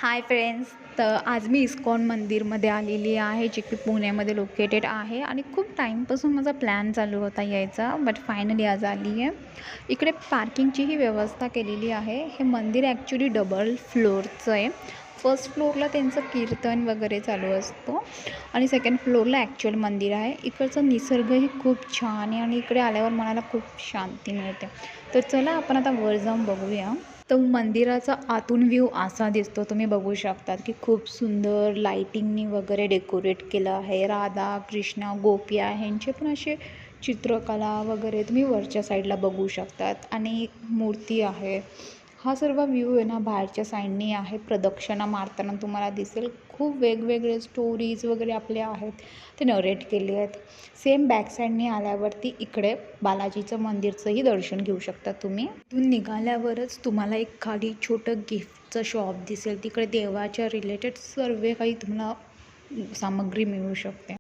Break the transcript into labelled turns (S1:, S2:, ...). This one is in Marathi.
S1: Hi friends. तर आज मी इस्कॉन मंदिरमध्ये आलेली आहे, जे की पुण्यामध्ये लोकेटेड आहे. आणि खूप टाईमपासून माझा प्लॅन चालू होता यायचा, बट फायनली आज आली आहे. इकडे पार्किंगचीही व्यवस्था केलेली आहे. हे मंदिर ॲक्च्युली डबल फ्लोअरचं आहे. फर्स्ट फ्लोअरला त्यांचं कीर्तन वगैरे चालू असतं आणि सेकंड फ्लोअरला ॲक्च्युअल मंदिर आहे. इकडचा निसर्गही खूप छान आहे आणि इकडे आल्यावर मनाला खूप शांती मिळते. तर चला आपण आता वर जाऊन बघूया. तर मंदिराचा आतून व्ह्यू असा दिसतो. तुम्ही बघू शकतात की खूप सुंदर लाईटिंगनी वगैरे डेकोरेट केलं आहे. राधा कृष्ण गोपिया ह्यांचे पण असे चित्रकला वगैरे तुम्ही वरच्या साईडला बघू शकतात. आणि एक मूर्ती आहे. हा सर्व व्ह्यू आहे ना बाहेरच्या साईडनी आहे. प्रदक्षिणा मारताना तुम्हाला दिसेल. खूप वेगवेगळे स्टोरीज वगैरे आपल्या आहेत ते नरेट केले आहेत. सेम बॅक साईडनी आल्यावरती इकडे बालाजीचं मंदिरचंही दर्शन घेऊ शकता तुम्ही. इथून निघाल्यावरच तुम्हाला एक खाली छोटं गिफ्टचं शॉप दिसेल. तिकडे देवाच्या रिलेटेड सर्व काही तुम्हाला सामग्री मिळू शकते.